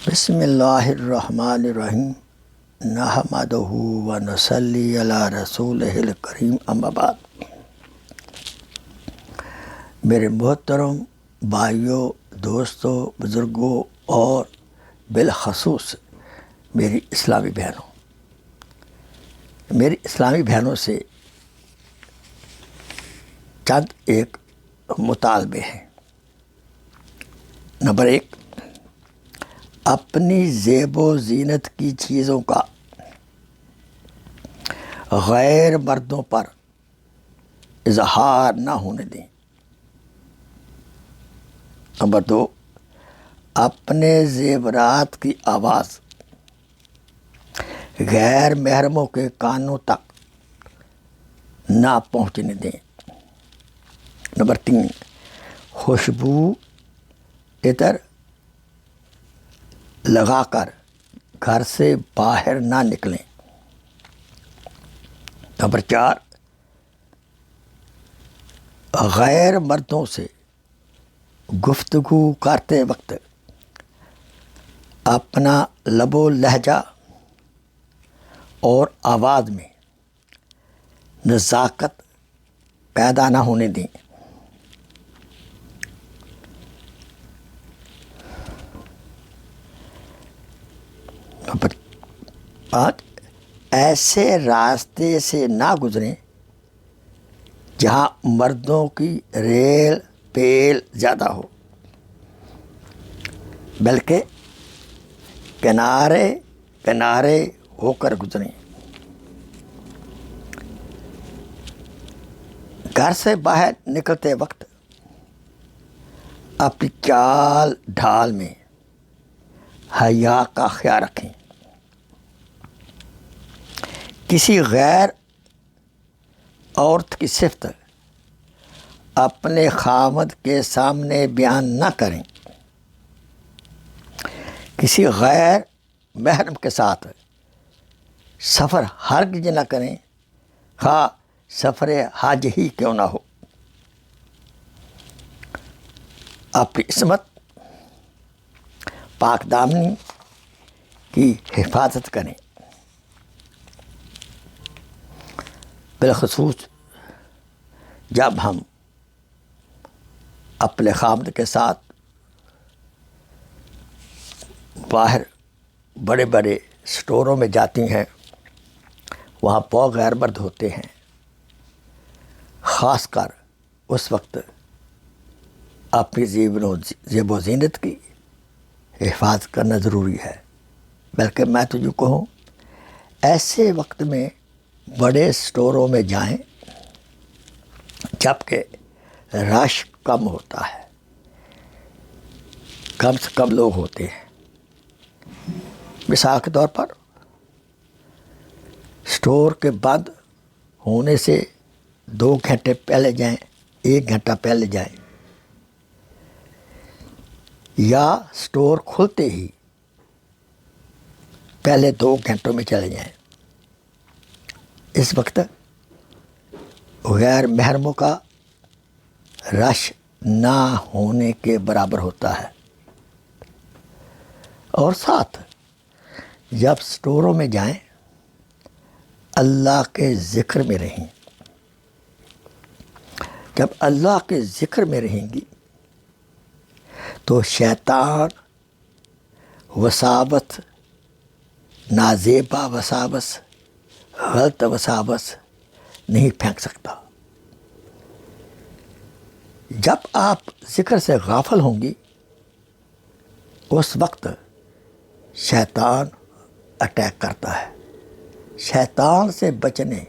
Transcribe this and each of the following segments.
بسم اللہ الرحمن الرحیم نحمدہ و نصلی علی رسولہ الکریم اما بعد۔ میرے محترم بھائیوں، دوستوں، بزرگوں اور بالخصوص میری اسلامی بہنوں سے چند ایک مطالبے ہیں۔ نمبر 1، اپنی زیب و زینت کی چیزوں کا غیر مردوں پر اظہار نہ ہونے دیں۔ نمبر 2، اپنے زیورات کی آواز غیر محرموں کے کانوں تک نہ پہنچنے دیں۔ نمبر 3، خوشبو عطر لگا کر گھر سے باہر نہ نکلیں۔ نمبر 4، غیر مردوں سے گفتگو کرتے وقت اپنا لب و لہجہ اور آواز میں نزاکت پیدا نہ ہونے دیں۔ نمبر 5، ایسے راستے سے نہ گزریں جہاں مردوں کی ریل پیل زیادہ ہو، بلکہ کنارے کنارے ہو کر گزریں۔ گھر سے باہر نکلتے وقت اپنی چال ڈھال میں حیا کا خیال رکھیں۔ کسی غیر عورت کی صفت اپنے خامد کے سامنے بیان نہ کریں۔ کسی غیر محرم کے ساتھ سفر ہرگز نہ کریں، خواہ سفر حج ہی کیوں نہ ہو۔ اپنی عصمت پاک دامنی کی حفاظت کریں۔ بالخصوص جب ہم اپنے خامد کے ساتھ باہر بڑے بڑے اسٹوروں میں جاتی ہیں، وہاں بہت غیر مرد ہوتے ہیں۔ خاص کر اس وقت اپنی زیب و زینت کی حفاظت کرنا ضروری ہے۔ بلکہ میں تو جو کہوں، ایسے وقت میں بڑے اسٹوروں میں جائیں جب کہ رش کم ہوتا ہے، کم سے کم لوگ ہوتے ہیں۔ مثال کے طور پر اسٹور کے بند ہونے سے 2 گھنٹے پہلے جائیں، 1 گھنٹہ پہلے جائیں، یا اسٹور کھلتے ہی پہلے 2 گھنٹوں میں چلے جائیں۔ اس وقت غیر محرموں کا رش نہ ہونے کے برابر ہوتا ہے۔ اور ساتھ جب اسٹوروں میں جائیں، اللہ کے ذکر میں رہیں۔ جب اللہ کے ذکر میں رہیں گی تو شیطان وساوس، نازیبا وساوس، غلط وساوس نہیں پھینک سکتا۔ جب آپ ذکر سے غافل ہوں گی، اس وقت شیطان اٹیک کرتا ہے۔ شیطان سے بچنے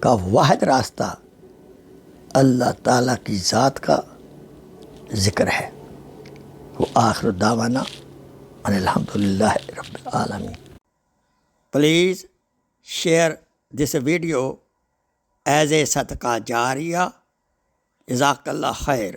کا واحد راستہ اللہ تعالیٰ کی ذات کا ذکر ہے۔ وآخر دعوانا ان الحمدللہ رب العالمین۔ Please share this video as a صدقہ جاریہ۔ جزاک اللہ خیر۔